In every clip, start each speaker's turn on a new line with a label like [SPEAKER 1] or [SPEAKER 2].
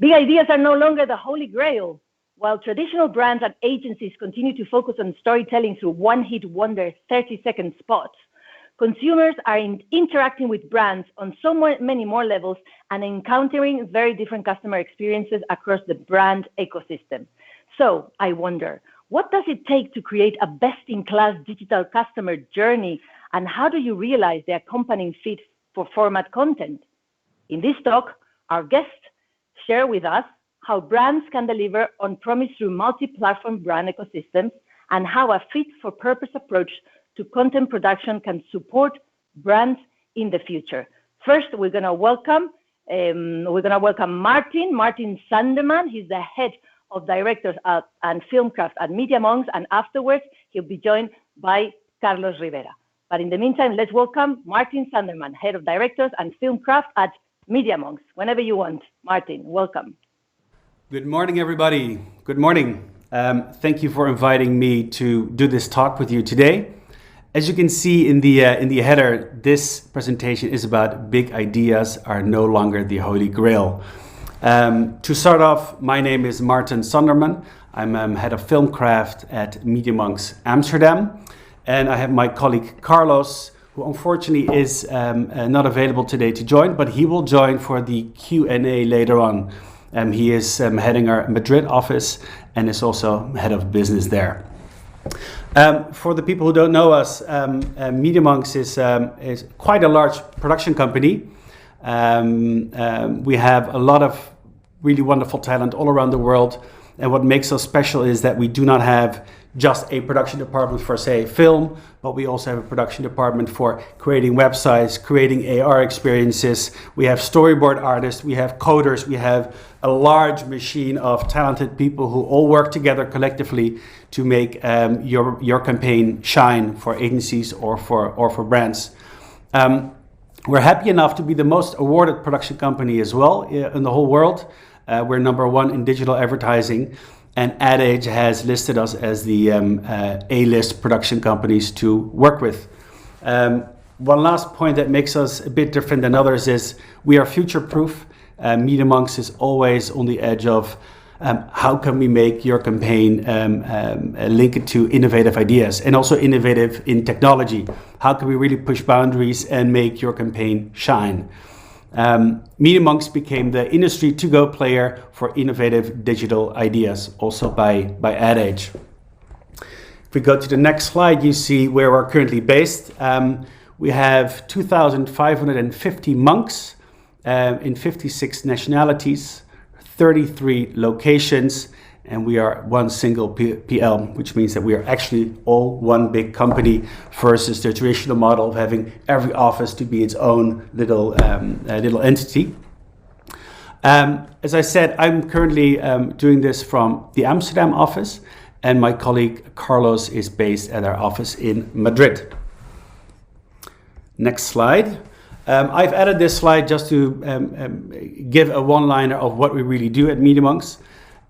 [SPEAKER 1] Big ideas are no longer the holy grail. While traditional brands and agencies continue to focus on storytelling through one-hit wonder 30-second spots, consumers are interacting with brands on so many more levels and encountering very different customer experiences across the brand ecosystem. So I wonder, what does it take to create a best-in-class digital customer journey, and how do you realize the accompanying fit for format content? In this talk, our guests share with us how brands can deliver on promise through multi-platform brand ecosystems, and how a fit-for-purpose approach to content production can support brands in the future. First, we're going to welcome Maarten Sundermann. He's the head of directors and filmcraft at Mediamonks, and afterwards he'll be joined by Carlos Rivera. But in the meantime, let's welcome Maarten Sundermann, head of directors and filmcraft at Mediamonks. Whenever you want, Maarten, welcome.
[SPEAKER 2] Good morning, everybody. Good morning. Thank you for inviting me to do this talk with you today. As you can see in the header, this presentation is about big ideas are no longer the holy grail. To start off, my name is Maarten Sundermann. I'm head of filmcraft at Mediamonks Amsterdam, and I have my colleague Carlos, who unfortunately is not available today to join, but he will join for the Q&A later on. He is heading our Madrid office and is also head of business there. For the people who don't know us, Mediamonks is quite a large production company. We have a lot of really wonderful talent all around the world, and what makes us special is that we do not have just a production department for, say, film, but we also have a production department for creating websites, creating AR experiences. We have storyboard artists, we have coders, we have a large machine of talented people who all work together collectively to make your campaign shine for agencies or for brands. We're happy enough to be the most awarded production company as well in the whole world. We're number one in digital advertising, and Ad Age has listed us as the A-list production companies to work with. One last point that makes us a bit different than others is we are future-proof. Mediamonks is always on the edge of how can we make your campaign link it to innovative ideas and also innovative in technology. How can we really push boundaries and make your campaign shine? Mediamonks became the industry to-go player for innovative digital ideas, also by Ad Age. If we go to the next slide, you see where we're currently based. We have 2,550 monks in 56 nationalities, 33 locations, and we are one single PL, which means that we are actually all one big company versus the traditional model of having every office to be its own little entity. As I said, I'm currently doing this from the Amsterdam office, and my colleague Carlos is based at our office in Madrid. Next slide. I've added this slide just to give a one-liner of what we really do at Mediamonks.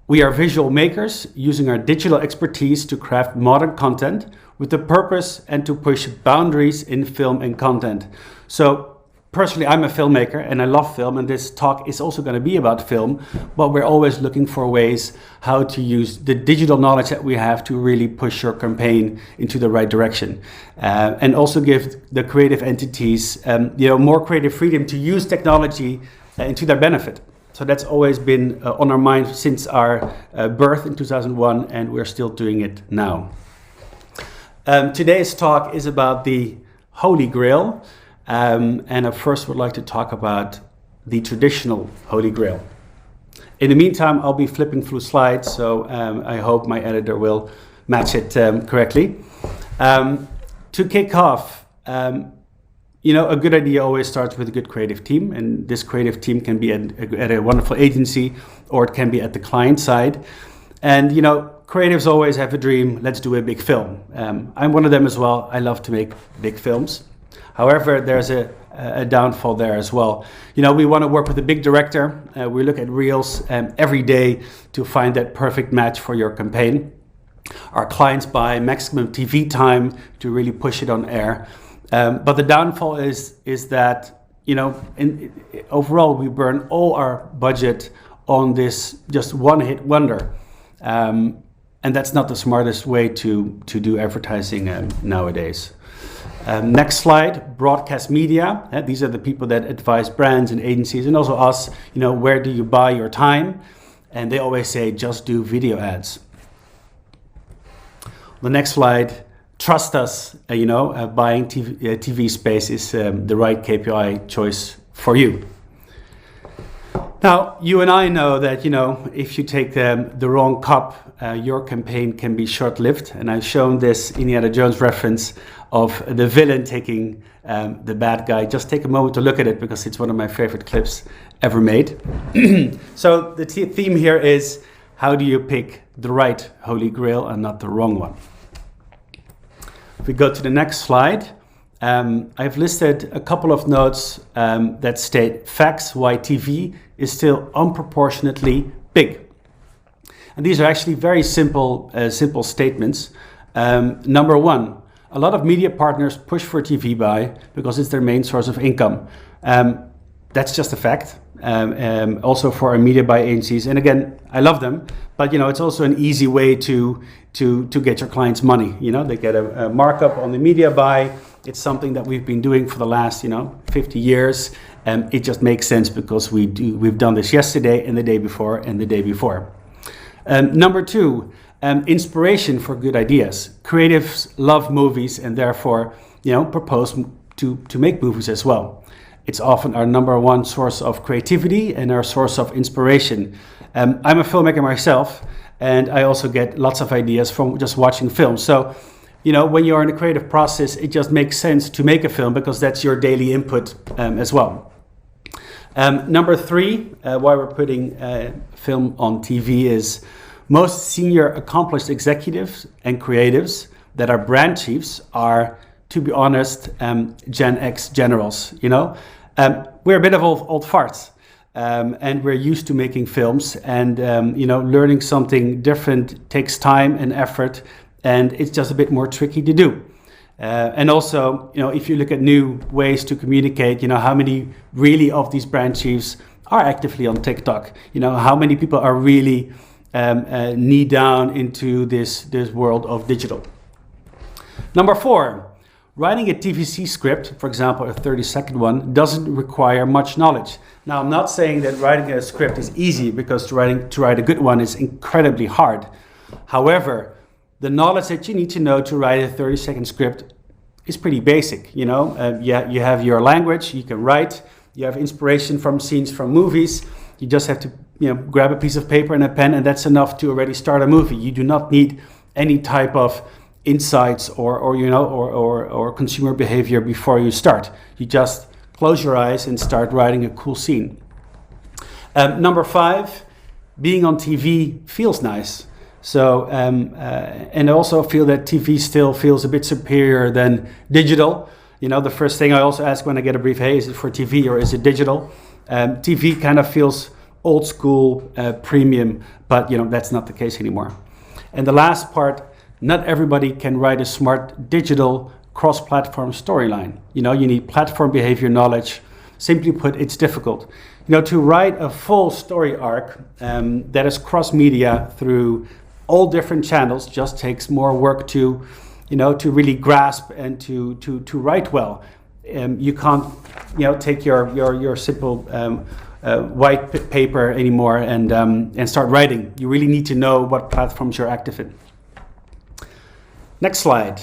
[SPEAKER 2] We are visual makers using our digital expertise to craft modern content with the purpose and to push boundaries in film and content. So personally, I'm a filmmaker and I love film, and this talk is also going to be about film, but we're always looking for ways how to use the digital knowledge that we have to really push your campaign into the right direction, and also give the creative entities more creative freedom to use technology into their benefit. So that's always been on our mind since our birth in 2001, and we're still doing it now. Today's talk is about the Holy Grail, and I first would like to talk about the traditional Holy Grail. In the meantime, I'll be flipping through slides, so I hope my editor will match it correctly. To kick off, a good idea always starts with a good creative team, and this creative team can be at a wonderful agency, or it can be at the client side. And creatives always have a dream, let's do a big film. I'm one of them as well. I love to make big films. However, there's a downfall there as well. We want to work with a big director. We look at reels every day to find that perfect match for your campaign. Our clients buy maximum TV time to really push it on air. But the downfall is that overall we burn all our budget, on this just one-hit wonder. And that's not the smartest way to do advertising nowadays. Next slide, broadcast media. These are the people that advise brands and agencies and also us, where do you buy your time? And they always say, just do video ads. The next slide, trust us, buying TV space is the right KPI choice for you. Now, you and I know that, if you take the wrong cup, your campaign can be short-lived. And I've shown this Indiana Jones reference of the villain taking the bad guy. Just take a moment to look at it because it's one of my favorite clips ever made. So the theme here is, how do you pick the right Holy Grail and not the wrong one? If we go to the next slide, I've listed a couple of notes that state facts why TV is still unproportionately big. And these are actually very simple statements. Number one, a lot of media partners push for TV buy because it's their main source of income. That's just a fact. Also for our media buy agencies, and again, I love them, but it's also an easy way to get your clients money. They get a markup on the media buy. It's something that we've been doing for the last 50 years. It just makes sense because we've done this yesterday and the day before and the day before. Number two, inspiration for good ideas. Creatives love movies and therefore propose to make movies as well. It's often our number one source of creativity and our source of inspiration. I'm a filmmaker myself, and I also get lots of ideas from just watching films. So, when you're in a creative process, it just makes sense to make a film because that's your daily input as well. Number three, why we're putting film on TV is most senior accomplished executives and creatives that are brand chiefs are, to be honest, Gen X generals. We're a bit of old farts, and we're used to making films, and learning something different takes time and effort, and it's just a bit more tricky to do. And also, if you look at new ways to communicate, how many really of these brand chiefs are actively on TikTok? How many people are really knee down into this world of digital? Number four. Writing a Tvc script, for example, a 30-second one, doesn't require much knowledge. Now, I'm not saying that writing a script is easy because to write a good one is incredibly hard. However, the knowledge that you need to know to write a 30-second script is pretty basic. You have your language, you can write, you have inspiration from scenes from movies. You just have to grab a piece of paper and a pen, and that's enough to already start a movie. You do not need any type of insights or consumer behavior before you start. You just close your eyes and start writing a cool scene. Number five, being on TV feels nice. So and I also feel that TV still feels a bit superior than digital. The first thing I also ask when I get a brief, hey, is it for TV or is it digital? TV kind of feels old school, premium, but that's not the case anymore. And the last part, not everybody can write a smart digital cross-platform storyline. You need platform behavior knowledge. Simply put, it's difficult. To write a full story arc that is cross-media through all different channels just takes more work to really grasp and to write well. You can't, take your simple white paper anymore and start writing. You really need to know what platforms you're active in. Next slide.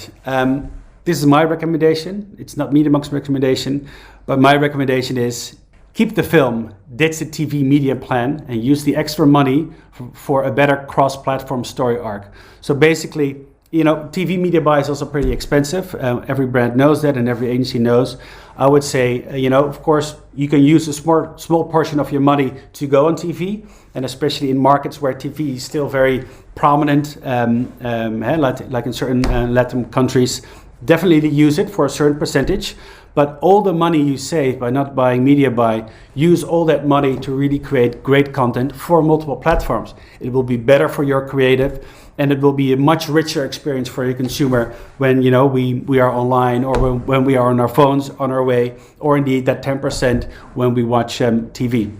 [SPEAKER 2] This is my recommendation. It's not Mediamonks' recommendation, but my recommendation is keep the film, ditch the TV media plan, and use the extra money for a better cross-platform story arc. So basically, TV media buy is also pretty expensive. Every brand knows that, and every agency knows. I would say, of course, you can use a small portion of your money to go on TV, and especially in markets where TV is still very prominent, like in certain Latin countries, definitely use it for a certain percentage. But all the money you save by not buying media buy, use all that money to really create great content for multiple platforms. It will be better for your creative, and it will be a much richer experience for your consumer when we are online, or when we are on our phones on our way, or indeed that 10% when we watch TV.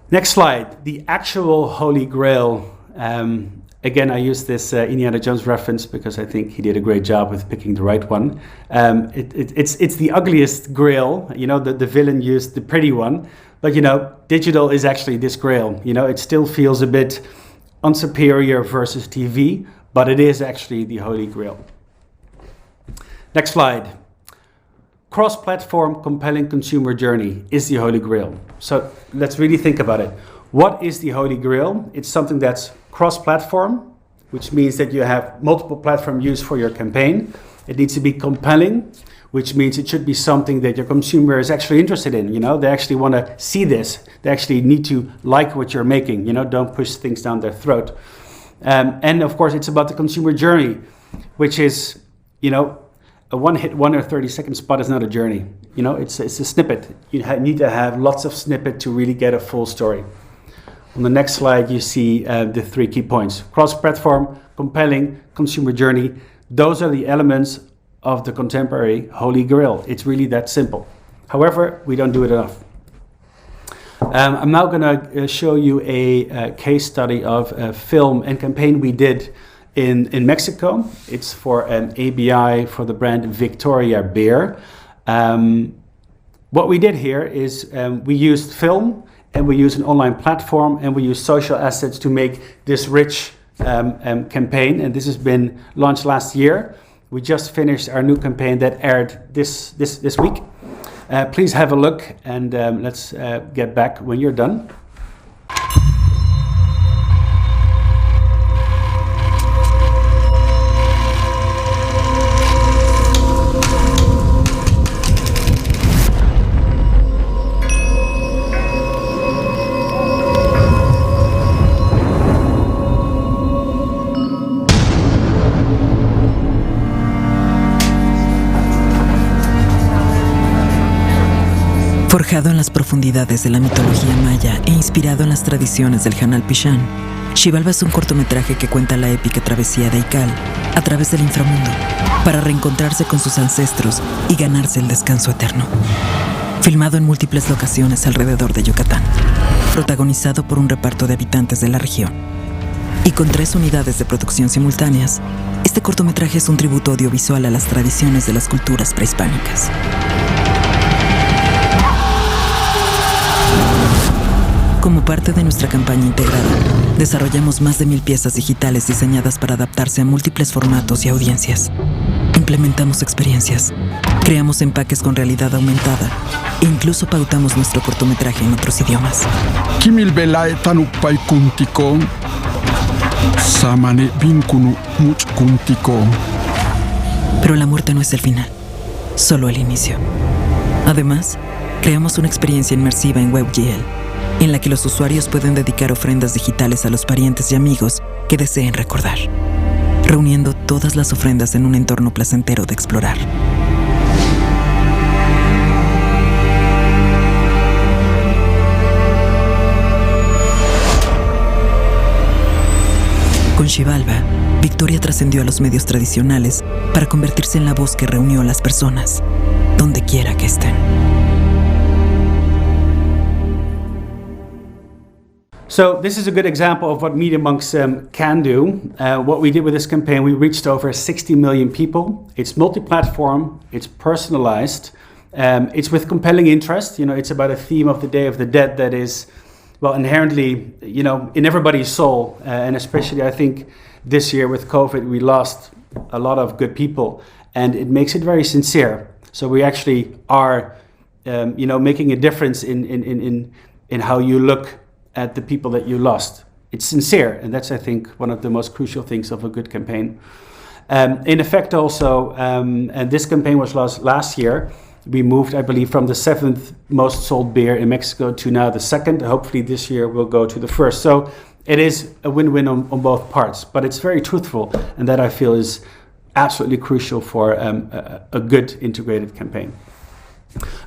[SPEAKER 2] Next slide, the actual Holy Grail. Again, I use this Indiana Jones reference because I think he did a great job with picking the right one. It's the ugliest grail. The villain used the pretty one, but digital is actually this grail. It still feels a bit unsuperior versus TV, but it is actually the Holy Grail. Next slide. Cross-platform compelling consumer journey is the Holy Grail. So let's really think about it. What is the Holy Grail? It's something that's cross-platform, which means that you have multiple platform use for your campaign. It needs to be compelling, which means it should be something that your consumer is actually interested in. They actually want to see this. They actually need to like what you're making. Don't push things down their throat. And of course, it's about the consumer journey, which is, a one-hit, 1 or 30-second spot is not a journey. It's a snippet. You need to have lots of snippet to really get a full story. On the next slide, you see the 3 key points. Cross-platform, compelling, consumer journey. Those are the elements of the contemporary Holy Grail. It's really that simple. However, we don't do it enough. I'm now going to show you a case study of a film and campaign we did in Mexico. It's for an ABI for the brand Victoria Beer. What we did here is we used film and we used an online platform and we used social assets to make this rich campaign. And this has been launched last year. We just finished our new campaign that aired this week. Please have a look and let's get back when you're done.
[SPEAKER 3] Forjado en las profundidades de la mitología maya e inspirado en las tradiciones del Hanal Pichán, Xibalba es un cortometraje que cuenta la épica travesía de Ikal a través del inframundo para reencontrarse con sus ancestros y ganarse el descanso eterno. Filmado en múltiples locaciones alrededor de Yucatán, protagonizado por un reparto de habitantes de la región y con 3 unidades de producción simultáneas, este cortometraje es un tributo audiovisual a las tradiciones de las culturas prehispánicas. Como parte de nuestra campaña integrada, desarrollamos más de 1000 piezas digitales diseñadas para adaptarse a múltiples formatos y audiencias. Implementamos experiencias, creamos empaques con realidad aumentada e incluso pautamos nuestro cortometraje en otros idiomas. Pero la muerte no es el final, solo el inicio. Además, creamos una experiencia inmersiva en WebGL, en la que los usuarios pueden dedicar ofrendas digitales a los parientes y amigos que deseen recordar, reuniendo todas las ofrendas en un entorno placentero de explorar. Con Xibalba, Victoria trascendió a los medios tradicionales para convertirse en la voz que reunió a las personas, donde quiera que estén.
[SPEAKER 2] So this is a good example of what Mediamonks can do. What we did with this campaign, we reached over 60 million people. It's multi-platform, it's personalized, it's with compelling interest. It's about a theme of the Day of the Dead that is, well, inherently, in everybody's soul. And especially, I think, this year with COVID, we lost a lot of good people. And it makes it very sincere. So we actually are, making a difference in how you look at the people that you lost. It's sincere, and that's, I think, one of the most crucial things of a good campaign. In effect also, and this campaign was last year, we moved, I believe, from the 7th most sold beer in Mexico to now the 2nd. Hopefully this year we'll go to the 1st. So it is a win-win on both parts, but it's very truthful, and that I feel is absolutely crucial for a good integrated campaign.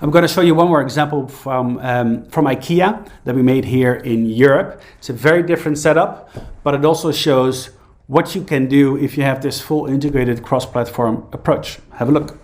[SPEAKER 2] I'm going to show you one more example from IKEA that we made here in Europe. It's a very different setup, but it also shows what you can do if you have this full integrated cross-platform approach. Have a look.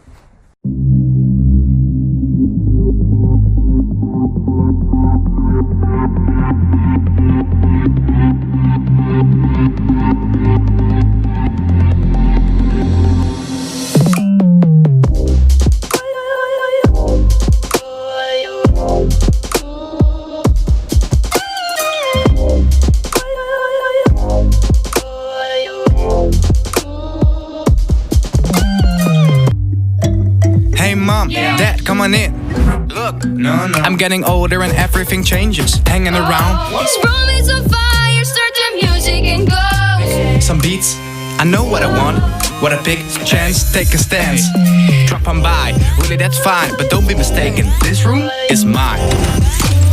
[SPEAKER 4] look. No, no. I'm getting older and everything changes. Hanging around.
[SPEAKER 5] Scroll me some fire, start the music and go.
[SPEAKER 4] Some beats, I know what I want. What a big chance, take a stance. Drop on by, really that's fine. But don't be mistaken, this room is mine.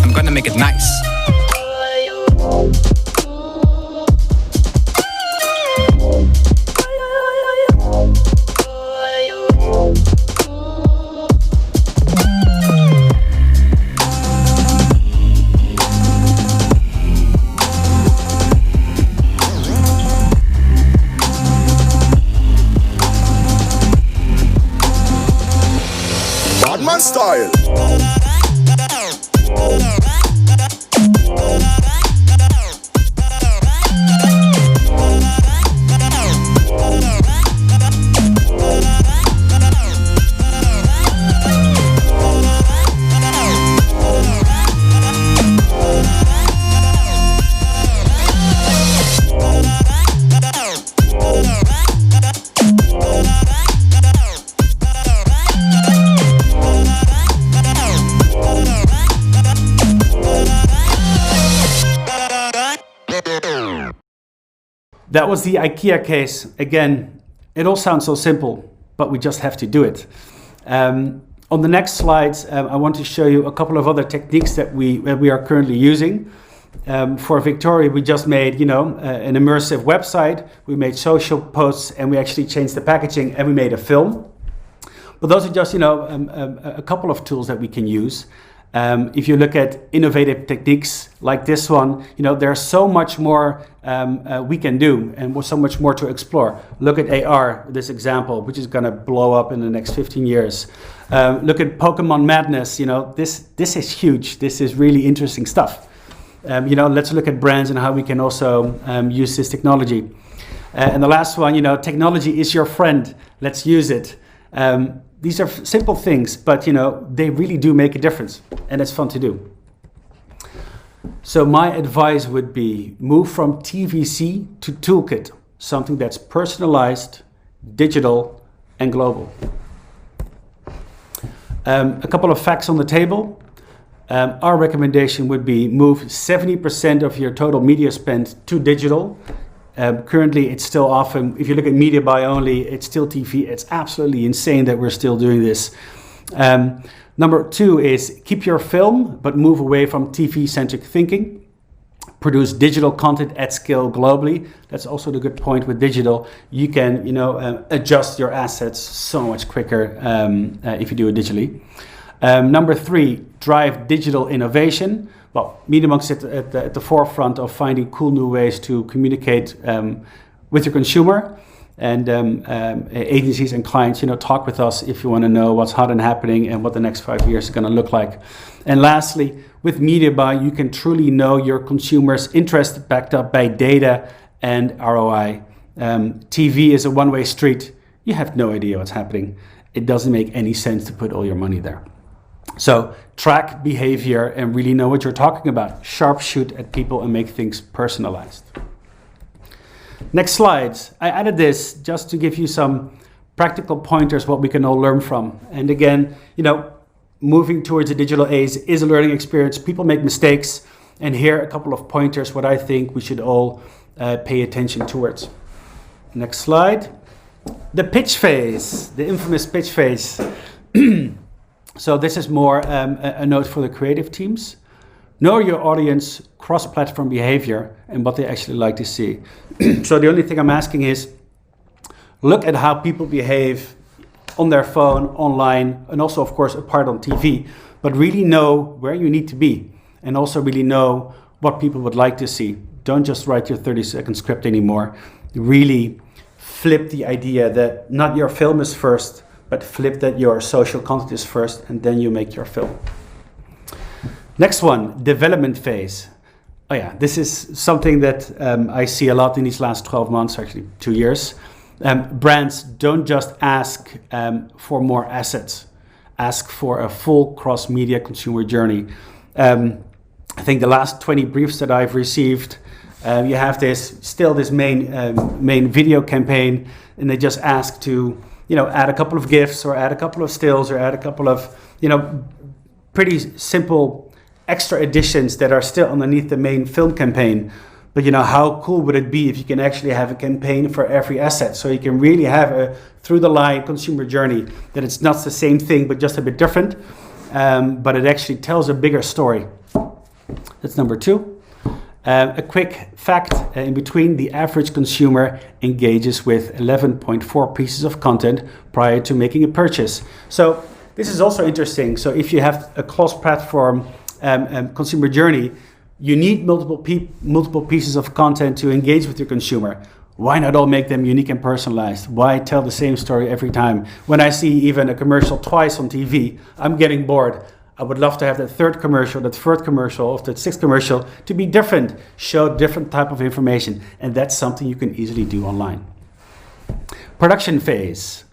[SPEAKER 4] I'm gonna make it nice.
[SPEAKER 6] Style.
[SPEAKER 2] That was the IKEA case. Again, it all sounds so simple, but we just have to do it. On the next slides, I want to show you a couple of other techniques that we are currently using. For Victoria, we just made, an immersive website. We made social posts, and we actually changed the packaging, and we made a film. But those are just, a couple of tools that we can use. If you look at innovative techniques like this one, there's so much more we can do and so much more to explore. Look at AR, this example, which is going to blow up in the next 15 years. Look at Pokemon Madness, this is huge. This is really interesting stuff. Let's look at brands and how we can also use this technology. And the last one, technology is your friend. Let's use it. These are simple things, but they really do make a difference, and it's fun to do. So my advice would be move from TVC to Toolkit, something that's personalized, digital, and global. A couple of facts on the table. Our recommendation would be move 70% of your total media spend to digital. Currently, it's still often, if you look at media buy only, it's still TV. It's absolutely insane that we're still doing this. Number 2 is keep your film, but move away from TV-centric thinking. Produce digital content at scale globally. That's also the good point with digital. You can, adjust your assets so much quicker if you do it digitally. Number 3, drive digital innovation. Well, Mediamonks is at the forefront of finding cool new ways to communicate with your consumer. And agencies and clients, talk with us if you want to know what's hot and happening and what the next 5 years is going to look like. And lastly, with media buy, you can truly know your consumers' interest backed up by data and ROI. TV is a one-way street. You have no idea what's happening. It doesn't make any sense to put all your money there. So track behavior and really know what you're talking about. Sharpshoot at people and make things personalized. Next slides. I added this just to give you some practical pointers what we can all learn from. And again, moving towards a digital age is a learning experience. People make mistakes. And here are a couple of pointers what I think we should all pay attention towards. Next slide. The pitch phase, the infamous pitch phase. So this is more a note for the creative teams. Know your audience, cross-platform behavior, and what they actually like to see. So the only thing I'm asking is, look at how people behave on their phone, online, and also, of course, a part on TV. But really know where you need to be, and also really know what people would like to see. Don't just write your 30-second script anymore. Really flip the idea that not your film is first, but flip that your social content is first, and then you make your film. Next one, development phase. Oh yeah, this is something that I see a lot in these last 12 months, actually 2 years. Brands don't just ask for more assets, ask for a full cross-media consumer journey. I think the last 20 briefs that I've received, you have this main video campaign, and they just ask to add a couple of GIFs or add a couple of stills or add a couple of pretty simple extra additions that are still underneath the main film campaign. But how cool would it be if you can actually have a campaign for every asset? So you can really have a through-the-line consumer journey, that it's not the same thing, but just a bit different. But it actually tells a bigger story. That's number 2. A quick fact in between: the average consumer engages with 11.4 pieces of content prior to making a purchase. So this is also interesting. So if you have a cross-platform consumer journey, you need multiple pieces of content to engage with your consumer. Why not all make them unique and personalized? Why tell the same story every time? When I see even a commercial twice on TV, I'm getting bored. I would love to have that third commercial, that fourth commercial, or that sixth commercial to be different, show different type of information. And that's something you can easily do online. Production phase.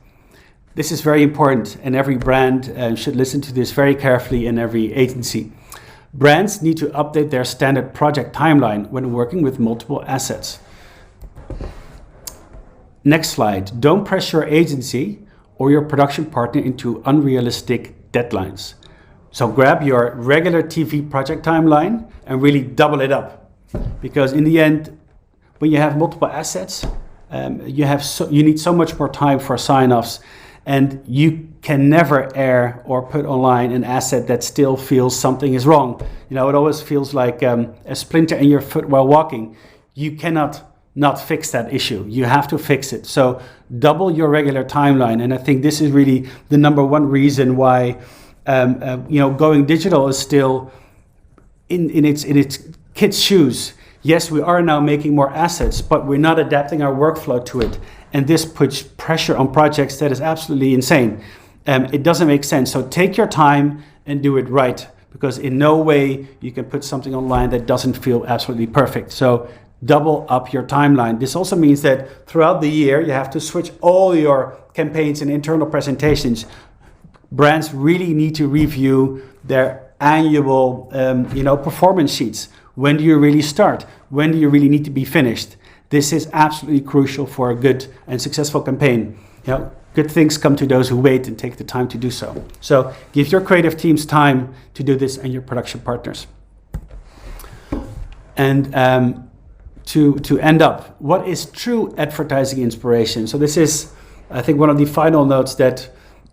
[SPEAKER 2] This is very important, and every brand should listen to this very carefully, in every agency. Brands need to update their standard project timeline when working with multiple assets. Next slide. Don't press your agency or your production partner into unrealistic deadlines. So grab your regular TV project timeline and really double it up. Because in the end, when you have multiple assets, you need so much more time for sign-offs, and you can never air or put online an asset that still feels something is wrong. It always feels like a splinter in your foot while walking. You cannot not fix that issue. You have to fix it. So double your regular timeline. And I think this is really the number one reason why going digital is still in its kids' shoes. Yes, we are now making more assets, but we're not adapting our workflow to it. And this puts pressure on projects that is absolutely insane. It doesn't make sense. So take your time and do it right, because in no way you can put something online that doesn't feel absolutely perfect. So double up your timeline. This also means that throughout the year, you have to switch all your campaigns and internal presentations. Brands really need to review their annual performance sheets. When do you really start? When do you really need to be finished? This is absolutely crucial for a good and successful campaign. Good things come to those who wait and take the time to do so. So give your creative teams time to do this, and your production partners. And to end up, what is true advertising inspiration? So this is, I think, one of the final notes that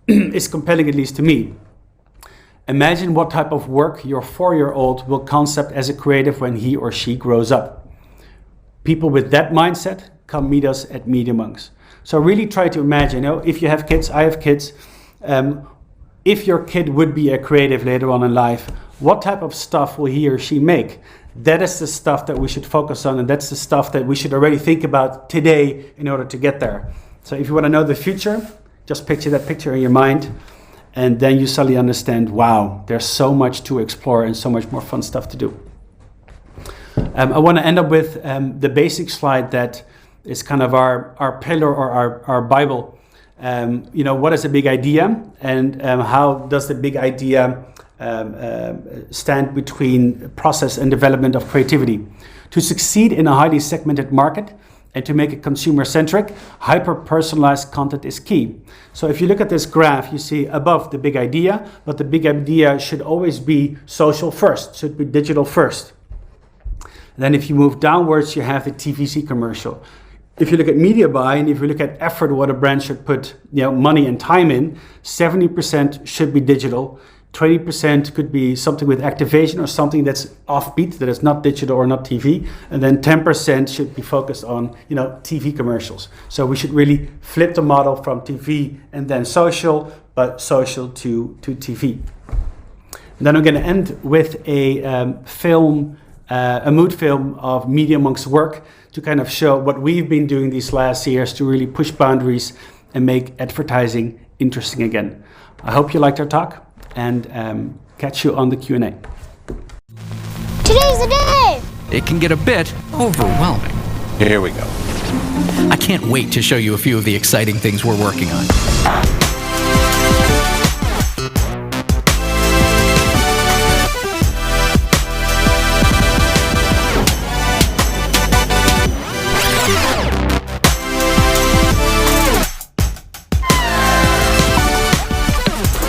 [SPEAKER 2] is compelling, at least to me. Imagine what type of work your 4-year-old will concept as a creative when he or she grows up. People with that mindset come meet us at Mediamonks. So really try to imagine, if you have kids, I have kids, if your kid would be a creative later on in life, what type of stuff will he or she make? That is the stuff that we should focus on, and that's the stuff that we should already think about today in order to get there. So if you want to know the future, just picture that picture in your mind, and then you suddenly understand, wow, there's so much to explore and so much more fun stuff to do. I want to end up with the basic slide that is kind of our pillar or our Bible. What is a big idea, and how does the big idea stand between process and development of creativity? To succeed in a highly segmented market and to make it consumer-centric, hyper-personalized content is key. So if you look at this graph, you see above the big idea, but the big idea should always be social first, should be digital first. Then if you move downwards, you have the TVC commercial. If you look at media buy, and if you look at effort, what a brand should put money and time in, 70% should be digital. 20% could be something with activation or something that's offbeat, that is not digital or not TV. And then 10% should be focused on, TV commercials. So we should really flip the model from TV and then social, but social to TV. And then I'm going to end with a mood film of Mediamonks' work to kind of show what we've been doing these last years to really push boundaries and make advertising interesting again. I hope you liked our talk, and catch you on the Q&A.
[SPEAKER 5] Today's the day!
[SPEAKER 4] It can get a bit overwhelming.
[SPEAKER 6] Here we go.
[SPEAKER 4] I can't wait to show you a few of the exciting things we're working on.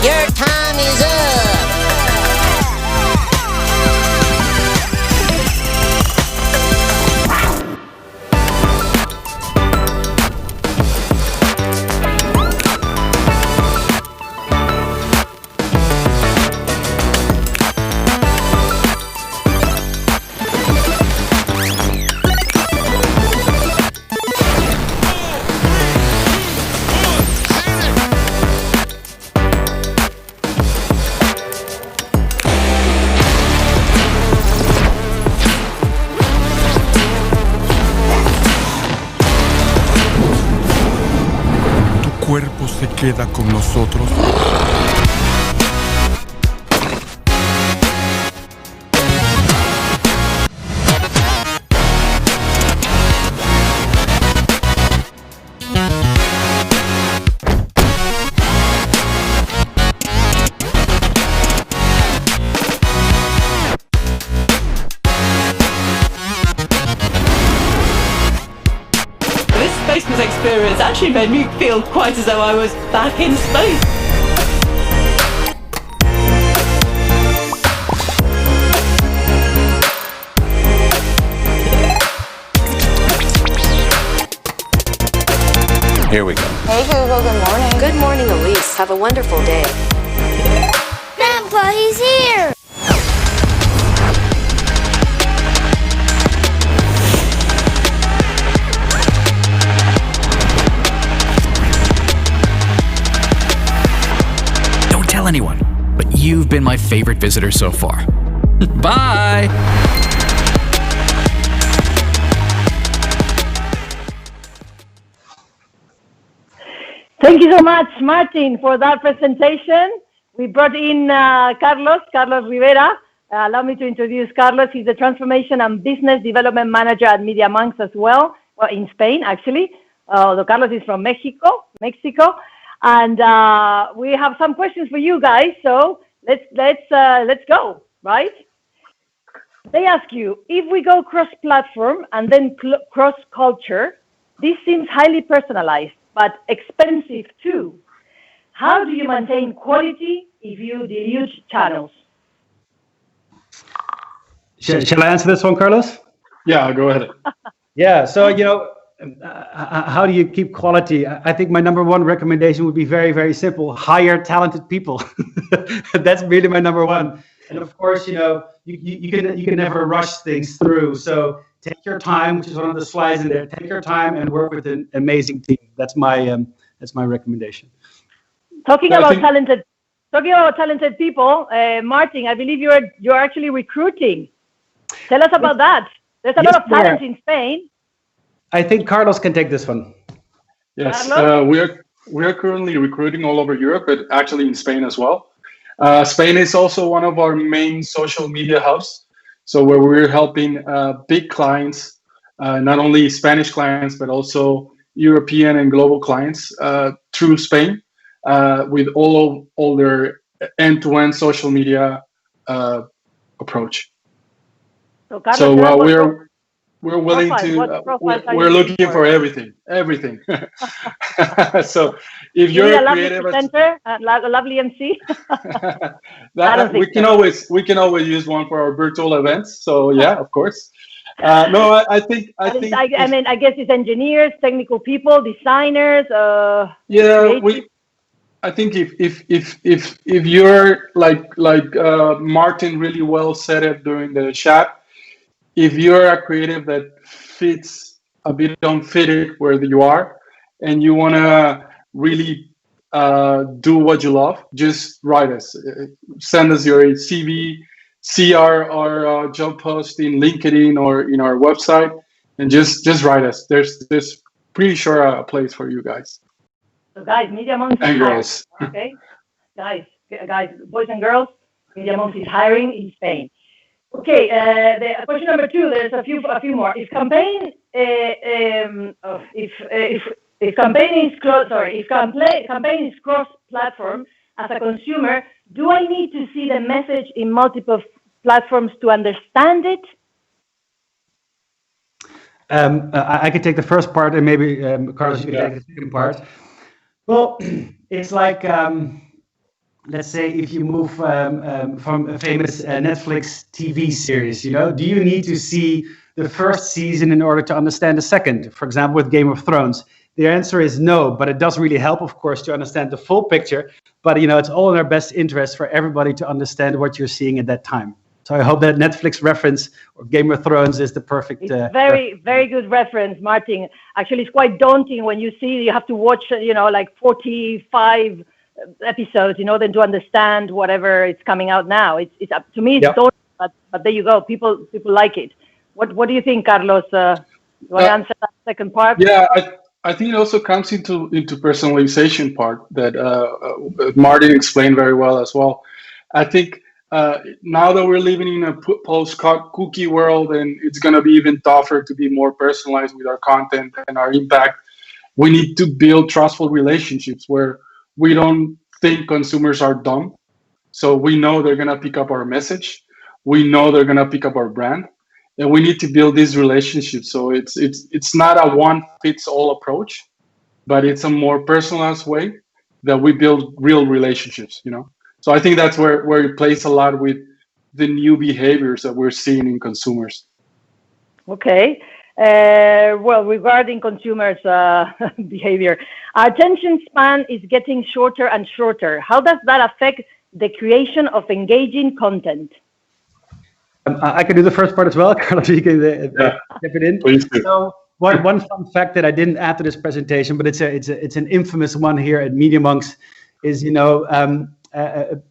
[SPEAKER 7] Your time is up.
[SPEAKER 6] se queda con nosotros.
[SPEAKER 7] Experience actually made me feel quite as though I was back in space.
[SPEAKER 8] Here we go.
[SPEAKER 9] Hey Google, good morning.
[SPEAKER 10] Good morning, Elise. Have a wonderful day.
[SPEAKER 5] Grandpa, he's here!
[SPEAKER 4] Anyone, but you've been my favorite visitor so far. Bye!
[SPEAKER 1] Thank you so much, Martin, for that presentation. We brought in Carlos Rivera. Allow me to introduce Carlos. He's the Transformation and Business Development Manager at Mediamonks as well in Spain, actually. Although Carlos is from Mexico. And we have some questions for you guys, so let's go, right? They ask you, if we go cross-platform and then cross-culture, this seems highly personalized, but expensive too. How do you maintain quality if you dilute channels?
[SPEAKER 2] Shall I answer this one, Carlos?
[SPEAKER 11] Yeah, go ahead.
[SPEAKER 2] Yeah, so, how do you keep quality? I think my number one recommendation would be very, very simple. Hire talented people. That's really my number one. And of course, you can never rush things through. So take your time, which is one of the slides in there. Take your time and work with an amazing team. That's my recommendation.
[SPEAKER 1] Talking about talented people, Martin, I believe you're actually recruiting. Tell us about that. There's a lot of talent in Spain.
[SPEAKER 2] I think Carlos can take this one.
[SPEAKER 11] Yes, we are currently recruiting all over Europe, but actually in Spain as well. Spain is also one of our main social media hubs. So where we're helping big clients, not only Spanish clients, but also European and global clients through Spain with all their end-to-end social media approach.
[SPEAKER 1] So Carlos,
[SPEAKER 11] we're willing to. We're looking for everything. So if you're a creative presenter,
[SPEAKER 1] a lovely MC,
[SPEAKER 11] we can always use one for our virtual events. So yeah, of course. No, I think. I
[SPEAKER 1] guess it's engineers, technical people, designers.
[SPEAKER 11] Yeah, I think if you're like Martin really well said it during the chat. If you're a creative that fits a bit unfitted where you are, and you want to really do what you love, just write us. Send us your CV, see our job post in LinkedIn or in our website, and just write us. There's pretty sure a place for you guys.
[SPEAKER 1] So guys, Mediamonks
[SPEAKER 11] and girls.
[SPEAKER 1] Okay, guys, boys and girls, Mediamonks is hiring in Spain. Okay, the question number 2. There's a few more. If campaign is cross-platform, as a consumer, do I need to see the message in multiple platforms to understand it?
[SPEAKER 2] I can take the first part, and maybe Carlos, you can take the second part. Well, it's like. Let's say if you move from a famous Netflix TV series, do you need to see the first season in order to understand the second? For example, with Game of Thrones, the answer is no, but it does really help, of course, to understand the full picture. But, it's all in our best interest for everybody to understand what you're seeing at that time. So I hope that Netflix reference or Game of Thrones is the perfect.
[SPEAKER 1] It's very good reference, Martin. Actually, it's quite daunting when you have to watch, like 45 episodes in order to understand whatever is coming out now. It's up to me. It's daunting, but there you go. People like it. What do you think, Carlos? You want to answer that second part?
[SPEAKER 11] Yeah, I think it also comes into personalization part that Martin explained very well as well. I think now that we're living in a post-cookie world, and it's going to be even tougher to be more personalized with our content and our impact, we need to build trustful relationships where we don't think consumers are dumb. So we know they're going to pick up our message. We know they're going to pick up our brand. And we need to build these relationships. So it's not a one-fits-all approach, but it's a more personalized way that we build real relationships, you know? So I think that's where it plays a lot with the new behaviors that we're seeing in consumers.
[SPEAKER 1] Okay. Well, regarding consumers' behavior, our attention span is getting shorter and shorter. How does that affect the creation of engaging content?
[SPEAKER 2] I can do the first part as well. Carlos, you can step it in.
[SPEAKER 11] Please do.
[SPEAKER 2] So one fun fact that I didn't add to this presentation, but it's an infamous one here at Mediamonks, is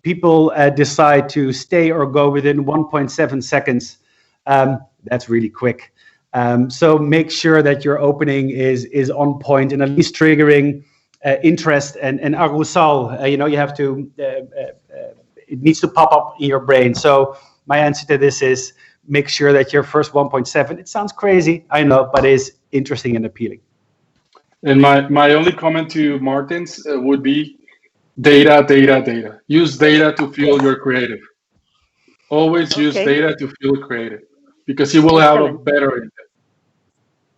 [SPEAKER 2] people decide to stay or go within 1.7 seconds. That's really quick. So make sure that your opening is on point and at least triggering interest and arousal. You have to. It needs to pop up in your brain. So my answer to this is make sure that your first 1.7. It sounds crazy, I know, but is interesting and appealing.
[SPEAKER 11] And my only comment to Martin's would be data. Use data to fuel your creative. Always use data to fuel creative because you will have a better impact.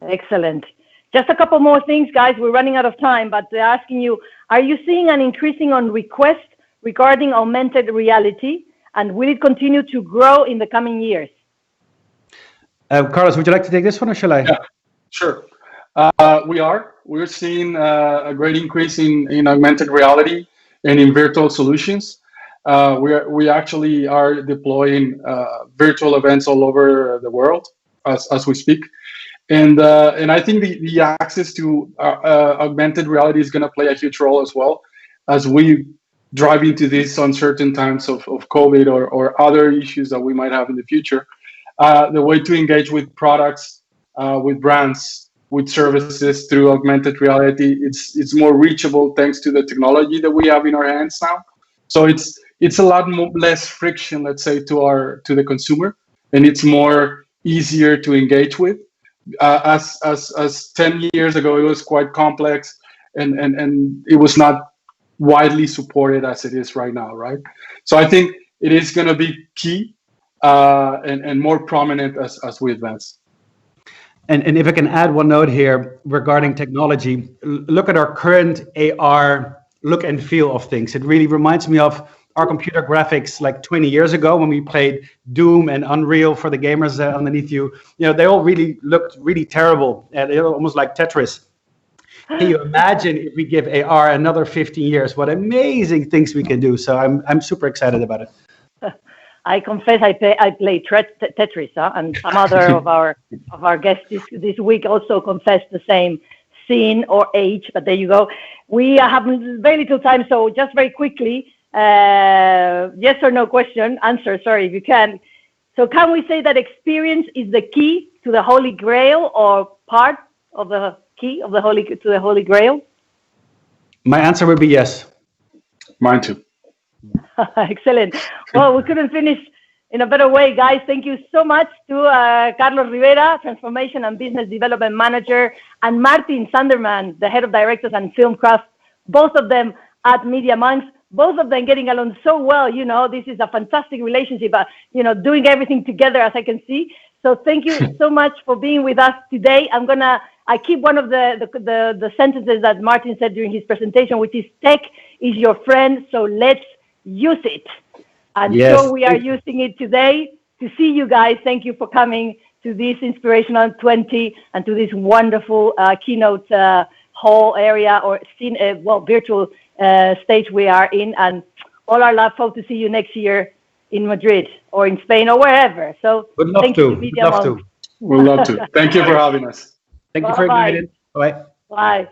[SPEAKER 1] Excellent. Just a couple more things, guys. We're running out of time, but they're asking you, are you seeing an increasing on request regarding augmented reality, and will it continue to grow in the coming years?
[SPEAKER 2] Carlos, would you like to take this one or shall I?
[SPEAKER 11] Yeah, sure. We're seeing a great increase in augmented reality and in virtual solutions. We actually are deploying virtual events all over the world as we speak. And I think the access to augmented reality is going to play a huge role as well as we drive into these uncertain times of COVID or other issues that we might have in the future. The way to engage with products, with brands, with services through augmented reality, it's more reachable thanks to the technology that we have in our hands now. So it's a lot less friction, let's say, to the consumer, and it's more easier to engage with. As 10 years ago, it was quite complex and it was not widely supported as it is right now, right? So I think it is going to be key and more prominent as we advance.
[SPEAKER 2] And if I can add one note here regarding technology, look at our current AR look and feel of things. It really reminds me of our computer graphics like 20 years ago when we played Doom and Unreal for the gamers underneath you. They all really looked really terrible, and almost like Tetris. Can you imagine if we give AR another 15 years? What amazing things we can do. So I'm super excited about it.
[SPEAKER 1] I confess I play Tetris, and some other of our guests this week also confessed the same sin or age. But there you go. We have very little time, so just very quickly, yes or no question answer. Sorry if you can. So can we say that experience is the key to the Holy Grail, or part of the key of the Holy Grail? My answer would be yes.
[SPEAKER 11] Mine too.
[SPEAKER 1] Excellent. Well, we couldn't finish in a better way, guys. Thank you so much to Carlos Rivera, Transformation and Business Development Manager, and Maarten Sundermann, the Head of Directors and Film Craft, both of them at Mediamonks, both of them getting along so well. This is a fantastic relationship, doing everything together, as I can see. So thank you so much for being with us today. I keep one of the sentences that Maarten said during his presentation, which is tech is your friend, so let's use it. And yes. So we are using it today to see you guys. Thank you for coming to this Inspirational 20 and to this wonderful keynote hall area or virtual stage we are in. And all our love, hope to see you next year in Madrid or in Spain or wherever. So
[SPEAKER 2] would love to. We'd love to.
[SPEAKER 11] We'd love to. Thank you for having us.
[SPEAKER 2] Thank you for inviting. Bye.
[SPEAKER 1] Bye.